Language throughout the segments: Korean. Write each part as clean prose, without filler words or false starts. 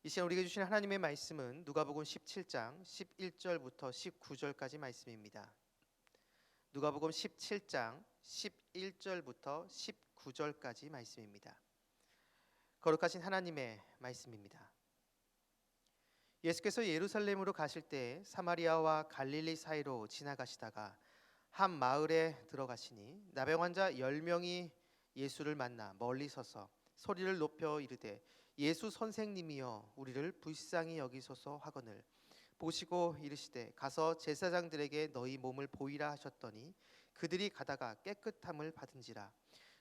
이 시간 우리에게 주신 하나님의 말씀은 누가복음 17장 11절부터 19절까지 말씀입니다. 누가복음 17장 11절부터 19절까지 말씀입니다. 거룩하신 하나님의 말씀입니다. 예수께서 예루살렘으로 가실 때 사마리아와 갈릴리 사이로 지나가시다가 한 마을에 들어가시니 나병 환자 10명이 예수를 만나 멀리 서서 소리를 높여 이르되 예수 선생님이여 우리를 불쌍히 여기소서 하거늘 보시고 이르시되 가서 제사장들에게 너희 몸을 보이라 하셨더니 그들이 가다가 깨끗함을 받은지라.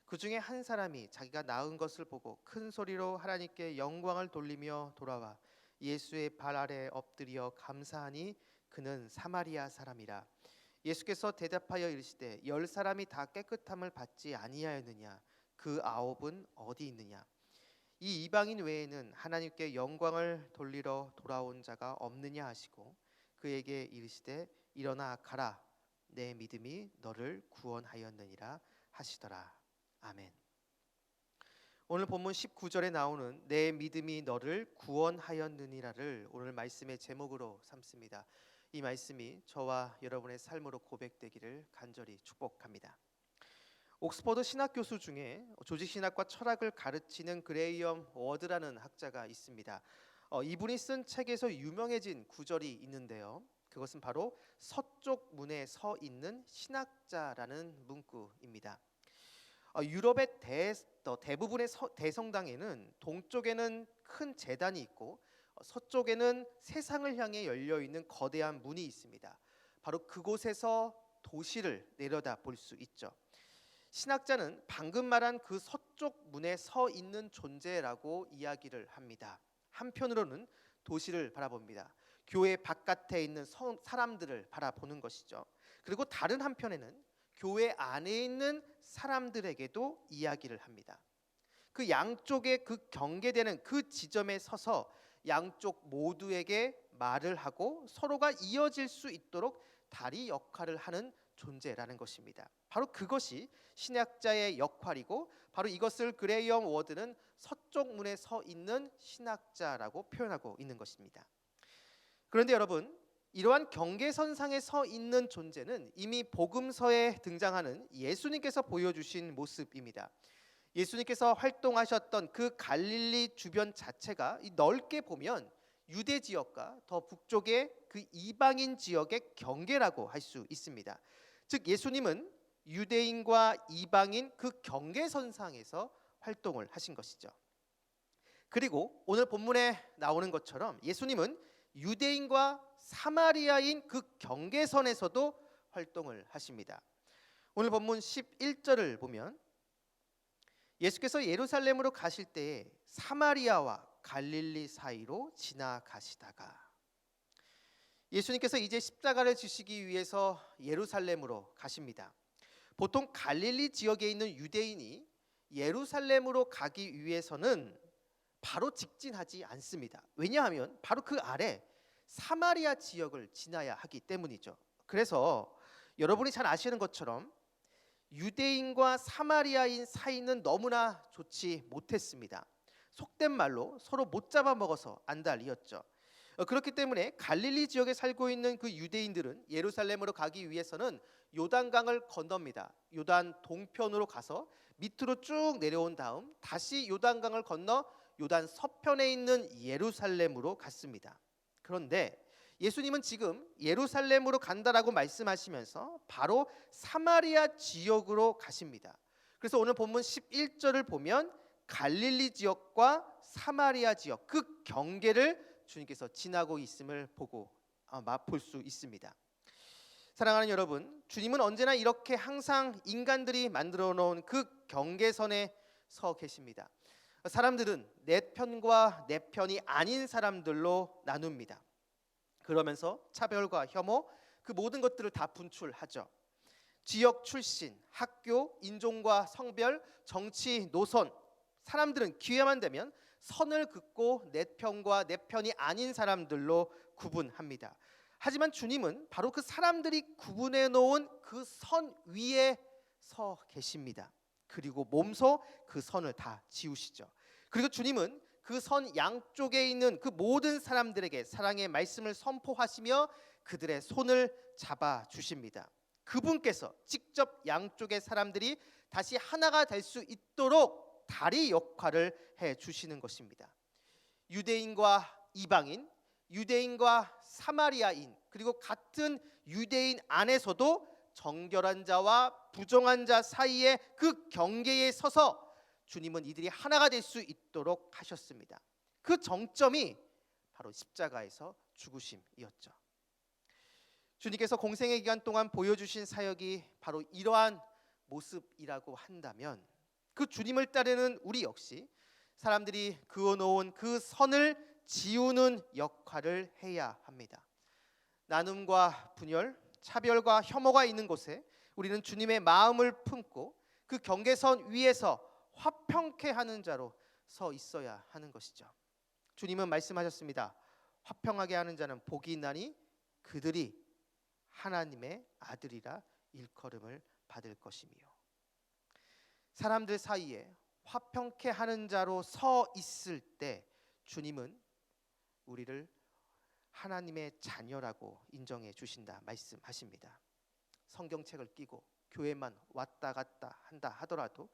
그 중에 한 사람이 자기가 나은 것을 보고 큰 소리로 하나님께 영광을 돌리며 돌아와 예수의 발 아래 엎드려 감사하니 그는 사마리아 사람이라. 예수께서 대답하여 이르시되 10사람이 다 깨끗함을 받지 아니하였느냐? 그 9은 어디 있느냐? 이 이방인 외에는 하나님께 영광을 돌리러 돌아온 자가 없느냐 하시고 그에게 이르시되 일어나 가라 내 믿음이 너를 구원하였느니라 하시더라. 아멘. 오늘 본문 19절에 나오는 내 믿음이 너를 구원하였느니라를 오늘 말씀의 제목으로 삼습니다. 이 말씀이 저와 여러분의 삶으로 고백되기를 간절히 축복합니다. 옥스퍼드 신학 교수 중에 조직신학과 철학을 가르치는 그레이엄 워드라는 학자가 있습니다. 이분이 쓴 책에서 유명해진 구절이 있는데요. 그것은 바로 서쪽 문에 서 있는 신학자라는 문구입니다. 유럽의 대부분의 대성당에는 동쪽에는 큰 제단이 있고 서쪽에는 세상을 향해 열려 있는 거대한 문이 있습니다. 바로 그곳에서 도시를 내려다 볼 수 있죠. 신학자는 방금 말한 그 서쪽 문에 서 있는 존재라고 이야기를 합니다. 한편으로는 도시를 바라봅니다. 교회 바깥에 있는 사람들을 바라보는 것이죠. 그리고 다른 한편에는 교회 안에 있는 사람들에게도 이야기를 합니다. 그 양쪽에 그 경계되는 그 지점에 서서 양쪽 모두에게 말을 하고 서로가 이어질 수 있도록 다리 역할을 하는 존재라는 것입니다. 바로 그것이 신학자의 역할이고 바로 이것을 그레이엄 워드는 서쪽 문에 서 있는 신학자라고 표현하고 있는 것입니다. 그런데 여러분, 이러한 경계선상에 서 있는 존재는 이미 복음서에 등장하는 예수님께서 보여주신 모습입니다. 예수님께서 활동하셨던 그 갈릴리 주변 자체가 넓게 보면 유대 지역과 더 북쪽의 그 이방인 지역의 경계라고 할 수 있습니다. 즉 예수님은 유대인과 이방인 그 경계선상에서 활동을 하신 것이죠. 그리고 오늘 본문에 나오는 것처럼 예수님은 유대인과 사마리아인 그 경계선에서도 활동을 하십니다. 오늘 본문 11절을 보면 예수께서 예루살렘으로 가실 때에 사마리아와 갈릴리 사이로 지나가시다가 예수님께서 이제 십자가를 지시기 위해서 예루살렘으로 가십니다. 보통 갈릴리 지역에 있는 유대인이 예루살렘으로 가기 위해서는 바로 직진하지 않습니다. 왜냐하면 바로 그 아래 사마리아 지역을 지나야 하기 때문이죠. 그래서 여러분이 잘 아시는 것처럼 유대인과 사마리아인 사이는 너무나 좋지 못했습니다. 속된 말로 서로 못 잡아먹어서 안달이었죠. 그렇기 때문에 갈릴리 지역에 살고 있는 그 유대인들은 예루살렘으로 가기 위해서는 요단강을 건넙니다. 요단 동편으로 가서 밑으로 쭉 내려온 다음 다시 요단강을 건너 요단 서편에 있는 예루살렘으로 갔습니다. 그런데 예수님은 지금 예루살렘으로 간다라고 말씀하시면서 바로 사마리아 지역으로 가십니다. 그래서 오늘 본문 11절을 보면 갈릴리 지역과 사마리아 지역 그 경계를 주님께서 지나고 있음을 보고 맛볼 수 있습니다. 사랑하는 여러분, 주님은 언제나 이렇게 항상 인간들이 만들어 놓은 그 경계선에 서 계십니다. 사람들은 내 편과 내 편이 아닌 사람들로 나눕니다. 그러면서 차별과 혐오 그 모든 것들을 다 분출하죠. 지역 출신, 학교, 인종과 성별, 정치, 노선 사람들은 기회만 되면 선을 긋고 내 편과 내 편이 아닌 사람들로 구분합니다. 하지만 주님은 바로 그 사람들이 구분해 놓은 그 선 위에 서 계십니다. 그리고 몸소 그 선을 다 지우시죠. 그리고 주님은 그 선 양쪽에 있는 그 모든 사람들에게 사랑의 말씀을 선포하시며 그들의 손을 잡아 주십니다. 그분께서 직접 양쪽의 사람들이 다시 하나가 될 수 있도록 다리 역할을 해 주시는 것입니다. 유대인과 이방인, 유대인과 사마리아인, 그리고 같은 유대인 안에서도 정결한 자와 부정한 자 사이에 그 경계에 서서 주님은 이들이 하나가 될 수 있도록 하셨습니다. 그 정점이 바로 십자가에서 죽으심이었죠. 주님께서 공생의 기간 동안 보여주신 사역이 바로 이러한 모습이라고 한다면 그 주님을 따르는 우리 역시 사람들이 그어놓은 그 선을 지우는 역할을 해야 합니다. 나눔과 분열, 차별과 혐오가 있는 곳에 우리는 주님의 마음을 품고 그 경계선 위에서 화평케 하는 자로 서 있어야 하는 것이죠. 주님은 말씀하셨습니다. 화평하게 하는 자는 복이 있나니 그들이 하나님의 아들이라 일컬음을 받을 것이며, 사람들 사이에 화평케 하는 자로 서 있을 때 주님은 우리를 하나님의 자녀라고 인정해 주신다 말씀하십니다. 성경책을 끼고 교회만 왔다 갔다 한다 하더라도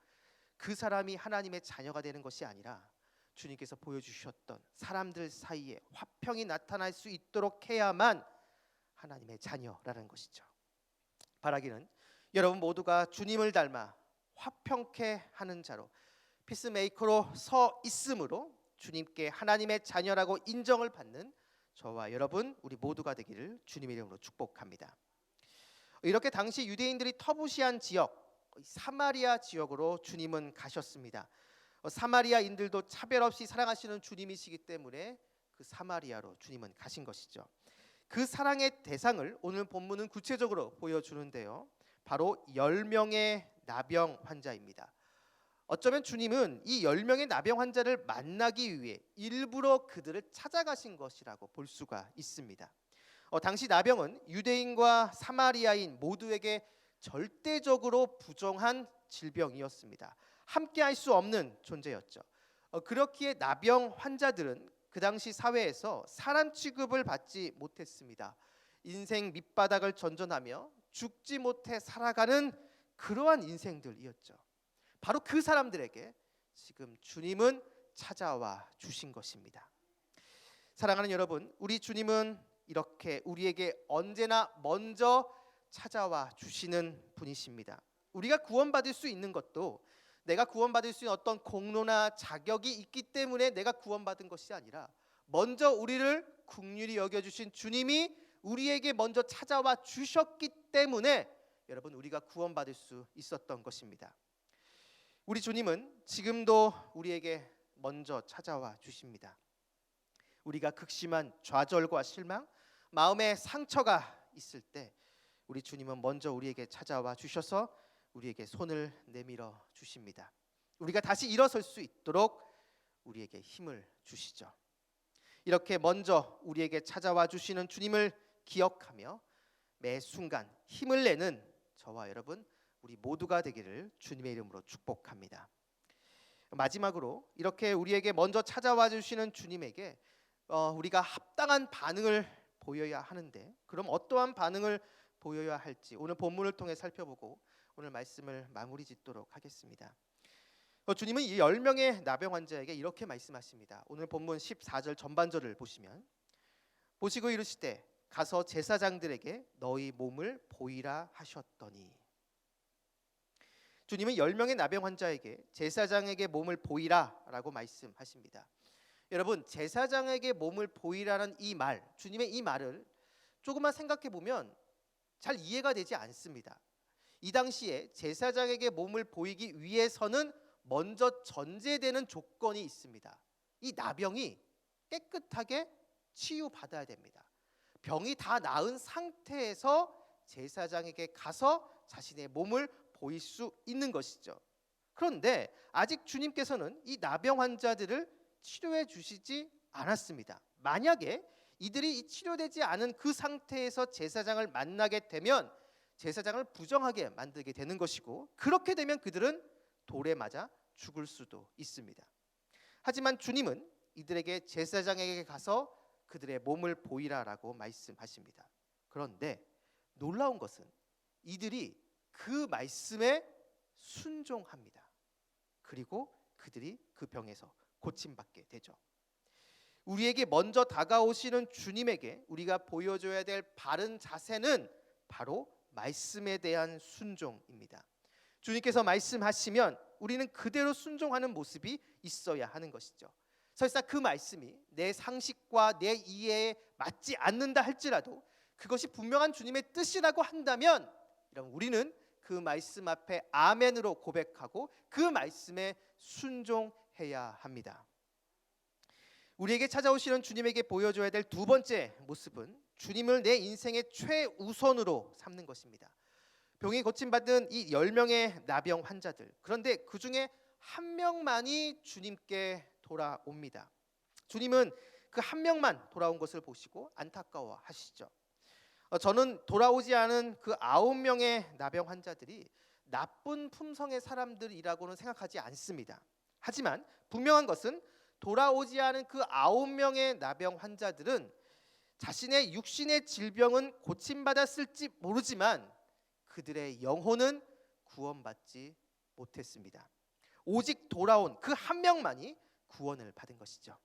그 사람이 하나님의 자녀가 되는 것이 아니라 주님께서 보여주셨던 사람들 사이에 화평이 나타날 수 있도록 해야만 하나님의 자녀라는 것이죠. 바라기는 여러분 모두가 주님을 닮아 화평케 하는 자로 피스메이커로 서 있으므로 주님께 하나님의 자녀라고 인정을 받는 저와 여러분 우리 모두가 되기를 주님의 이름으로 축복합니다. 이렇게 당시 유대인들이 터부시한 지역 사마리아 지역으로 주님은 가셨습니다. 사마리아인들도 차별 없이 사랑하시는 주님이시기 때문에 그 사마리아로 주님은 가신 것이죠. 그 사랑의 대상을 오늘 본문은 구체적으로 보여주는데요. 바로 10명의 나병 환자입니다. 어쩌면 주님은 이 10명의 나병 환자를 만나기 위해 일부러 그들을 찾아가신 것이라고 볼 수가 있습니다. 당시 나병은 유대인과 사마리아인 모두에게 절대적으로 부정한 질병이었습니다. 함께할 수 없는 존재였죠. 그렇기에 나병 환자들은 그 당시 사회에서 사람 취급을 받지 못했습니다. 인생 밑바닥을 전전하며 죽지 못해 살아가는 그러한 인생들이었죠. 바로 그 사람들에게 지금 주님은 찾아와 주신 것입니다. 사랑하는 여러분, 우리 주님은 이렇게 우리에게 언제나 먼저 찾아와 주시는 분이십니다. 우리가 구원받을 수 있는 것도 내가 구원받을 수 있는 어떤 공로나 자격이 있기 때문에 내가 구원받은 것이 아니라 먼저 우리를 긍휼히 여겨주신 주님이 우리에게 먼저 찾아와 주셨기 때문에 여러분 우리가 구원받을 수 있었던 것입니다. 우리 주님은 지금도 우리에게 먼저 찾아와 주십니다. 우리가 극심한 좌절과 실망, 마음의 상처가 있을 때 우리 주님은 먼저 우리에게 찾아와 주셔서 우리에게 손을 내밀어 주십니다. 우리가 다시 일어설 수 있도록 우리에게 힘을 주시죠. 이렇게 먼저 우리에게 찾아와 주시는 주님을 기억하며 매 순간 힘을 내는 저와 여러분 우리 모두가 되기를 주님의 이름으로 축복합니다. 마지막으로 이렇게 우리에게 먼저 찾아와 주시는 주님에게 우리가 합당한 반응을 보여야 하는데, 그럼 어떠한 반응을 보여야 할지 오늘 본문을 통해 살펴보고 오늘 말씀을 마무리 짓도록 하겠습니다. 주님은 이 10명의 나병 환자에게 이렇게 말씀하십니다. 오늘 본문 14절 전반절을 보시고 이르시되 가서 제사장들에게 너희 몸을 보이라 하셨더니, 주님은 10명의 나병 환자에게 제사장에게 몸을 보이라라고 말씀하십니다. 여러분, 제사장에게 몸을 보이라는 이 말, 주님의 이 말을 조금만 생각해 보면 잘 이해가 되지 않습니다. 이 당시에 제사장에게 몸을 보이기 위해서는 먼저 전제되는 조건이 있습니다. 이 나병이 깨끗하게 치유받아야 됩니다. 병이 다 나은 상태에서 제사장에게 가서 자신의 몸을 보일 수 있는 것이죠. 그런데 아직 주님께서는 이 나병 환자들을 치료해 주시지 않았습니다. 만약에 이들이 치료되지 않은 그 상태에서 제사장을 만나게 되면 제사장을 부정하게 만들게 되는 것이고, 그렇게 되면 그들은 돌에 맞아 죽을 수도 있습니다. 하지만 주님은 이들에게 제사장에게 가서 그들의 몸을 보이라라고 말씀하십니다. 그런데 놀라운 것은 이들이 그 말씀에 순종합니다. 그리고 그들이 그 병에서 고침받게 되죠. 우리에게 먼저 다가오시는 주님에게 우리가 보여줘야 될 바른 자세는 바로 말씀에 대한 순종입니다. 주님께서 말씀하시면 우리는 그대로 순종하는 모습이 있어야 하는 것이죠. 설사 그 말씀이 내 상식과 내 이해에 맞지 않는다 할지라도 그것이 분명한 주님의 뜻이라고 한다면 우리는 그 말씀 앞에 아멘으로 고백하고 그 말씀에 순종해야 합니다. 우리에게 찾아오시는 주님에게 보여줘야 될 두 번째 모습은 주님을 내 인생의 최우선으로 삼는 것입니다. 병이 고침받은 이 10명의 나병 환자들, 그런데 그 중에 한 명만이 주님께 돌아옵니다. 주님은 그 한 명만 돌아온 것을 보시고 안타까워 하시죠. 저는 돌아오지 않은 그 9명의 나병 환자들이 나쁜 품성의 사람들이라고는 생각하지 않습니다. 하지만 분명한 것은 돌아오지 않은 그 9명의 나병 환자들은 자신의 육신의 질병은 고침받았을지 모르지만 그들의 영혼은 구원받지 못했습니다. 오직 돌아온 그 한 명만이 구원을 받은 것이죠.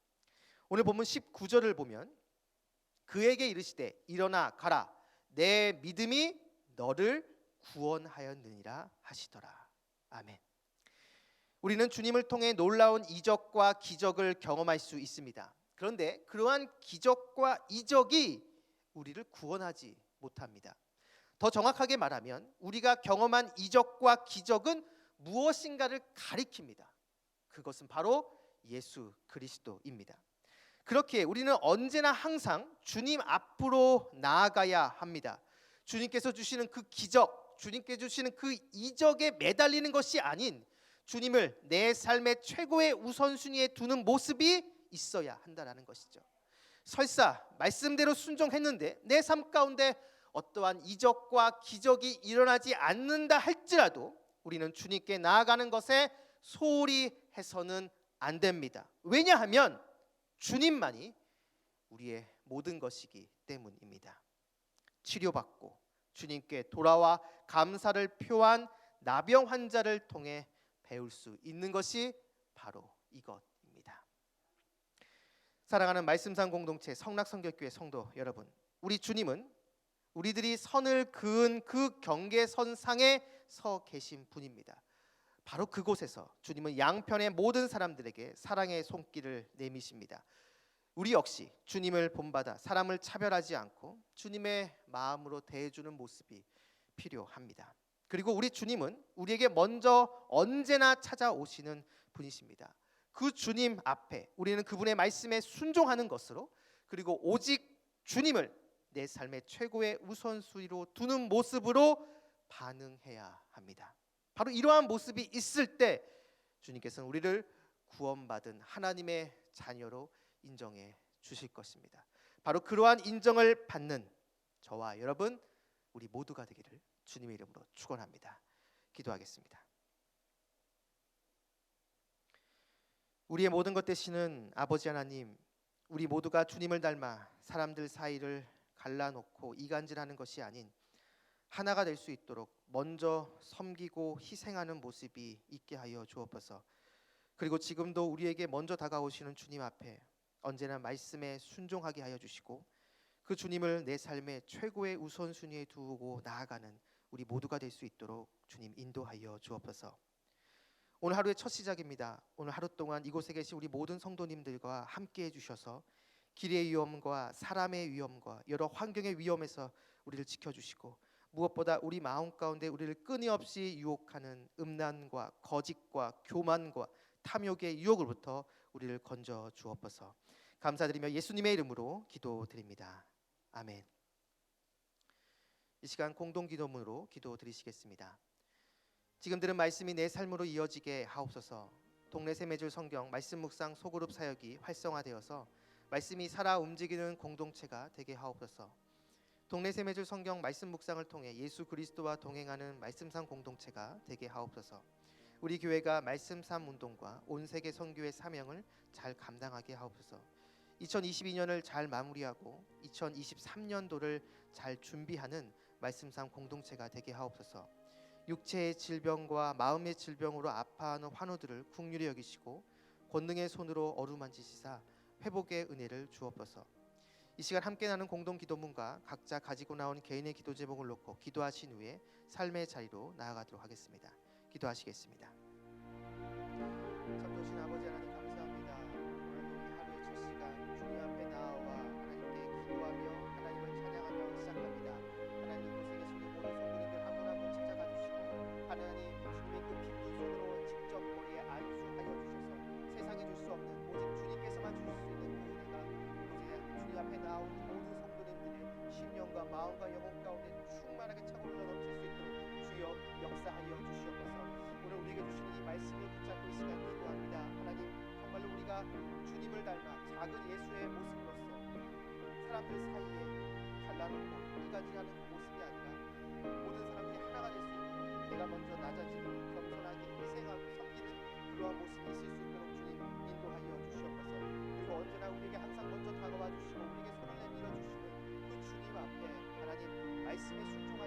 오늘 본문 19절을 보면 그에게 이르시되 일어나 가라 내 믿음이 너를 구원하였느니라 하시더라. 아멘. 우리는 주님을 통해 놀라운 이적과 기적을 경험할 수 있습니다. 그런데 그러한 기적과 이적이 우리를 구원하지 못합니다. 더 정확하게 말하면 우리가 경험한 이적과 기적은 무엇인가를 가리킵니다. 그것은 바로 예수 그리스도입니다. 그렇기에 우리는 언제나 항상 주님 앞으로 나아가야 합니다. 주님께서 주시는 그 기적, 주님께서 주시는 그 이적에 매달리는 것이 아닌 주님을 내 삶의 최고의 우선순위에 두는 모습이 있어야 한다는 것이죠. 설사 말씀대로 순종했는데 내 삶 가운데 어떠한 이적과 기적이 일어나지 않는다 할지라도 우리는 주님께 나아가는 것에 소홀히 해서는 안 됩니다. 왜냐하면 주님만이 우리의 모든 것이기 때문입니다. 치료받고 주님께 돌아와 감사를 표한 나병 환자를 통해 배울 수 있는 것이 바로 이것입니다. 사랑하는 말씀상 공동체 성락성결교회 성도 여러분, 우리 주님은 우리들이 선을 그은 그 경계선상에 서 계신 분입니다. 바로 그곳에서 주님은 양편의 모든 사람들에게 사랑의 손길을 내미십니다. 우리 역시 주님을 본받아 사람을 차별하지 않고 주님의 마음으로 대해주는 모습이 필요합니다. 그리고 우리 주님은 우리에게 먼저 언제나 찾아오시는 분이십니다. 그 주님 앞에 우리는 그분의 말씀에 순종하는 것으로, 그리고 오직 주님을 내 삶의 최고의 우선순위로 두는 모습으로 반응해야 합니다. 바로 이러한 모습이 있을 때 주님께서는 우리를 구원받은 하나님의 자녀로 인정해 주실 것입니다. 바로 그러한 인정을 받는 저와 여러분 우리 모두가 되기를 주님의 이름으로 축원합니다. 기도하겠습니다. 우리의 모든 것 되시는 아버지 하나님, 우리 모두가 주님을 닮아 사람들 사이를 갈라놓고 이간질하는 것이 아닌 하나가 될 수 있도록 먼저 섬기고 희생하는 모습이 있게 하여 주옵소서. 그리고 지금도 우리에게 먼저 다가오시는 주님 앞에 언제나 말씀에 순종하게 하여 주시고 그 주님을 내 삶의 최고의 우선순위에 두고 나아가는 우리 모두가 될 수 있도록 주님 인도하여 주옵소서. 오늘 하루의 첫 시작입니다. 오늘 하루 동안 이곳에 계신 우리 모든 성도님들과 함께 해주셔서 길의 위험과 사람의 위험과 여러 환경의 위험에서 우리를 지켜주시고 무엇보다 우리 마음 가운데 우리를 끊임없이 유혹하는 음란과 거짓과 교만과 탐욕의 유혹으로부터 우리를 건져 주옵소서. 감사드리며 예수님의 이름으로 기도드립니다. 아멘. 이 시간 공동기도문으로 기도드리시겠습니다. 지금 들은 말씀이 내 삶으로 이어지게 하옵소서. 동네 샘매줄 성경 말씀 묵상 소그룹 사역이 활성화되어서 말씀이 살아 움직이는 공동체가 되게 하옵소서. 동네 샘매줄 성경 말씀 묵상을 통해 예수 그리스도와 동행하는 말씀상 공동체가 되게 하옵소서. 우리 교회가 말씀 삶 운동과 온 세계 선교의 사명을 잘 감당하게 하옵소서. 2022년을 잘 마무리하고 2023년도를 잘 준비하는 말씀 삶 공동체가 되게 하옵소서. 육체의 질병과 마음의 질병으로 아파하는 환우들을 긍휼히 여기시고 권능의 손으로 어루만지시사 회복의 은혜를 주옵소서. 이 시간 함께 나눈 공동 기도문과 각자 가지고 나온 개인의 기도 제목을 놓고 기도하신 후에 삶의 자리로 나아가도록 하겠습니다. 기도하시겠습니다. 참 좋으신 아버지 하나님 감사합니다. 오늘 우리 하루의 첫 시간 주님 앞에 나와 하나님께 기도하며 하나님을 찬양하며 시작합니다. 하나님 이곳에 계신 모든 성도님들 한 분 한 분 찾아가 주시고 하나님 주님의 그 깊은 손으로 직접 머리에 안수하여 주셔서 세상에 줄 수 없는 오직 주님께서만 주실 수 있는 그 은혜가 이제 주님 앞에 나온 모든 성도님들의 심령과 마음과 영혼 가운데 충만하게 차고흘러 넘칠 수 있도록 주여 역사하여 주시옵소서. 오늘 우리에게 주시는 이 말씀을 붙잡고 이 시간 기도합니다. 하나님 정말로 우리가 주님을 닮아 작은 예수의 모습으로서 사람들 사이에 잘라놓고 이간질하는 그 모습이 아니라 모든 사람들이 하나가 될 수 있도록 내가 먼저 낮아지고 겸손하게 희생하고 섬기는 그러한 모습이 있을 수 있도록 주님 인도하여 주시옵소서. 그리고 언제나 우리에게 항상 먼저 다가와 주시고 우리에게 손을 내밀어 주시는 그 주님 앞에 하나님 말씀에 순종하는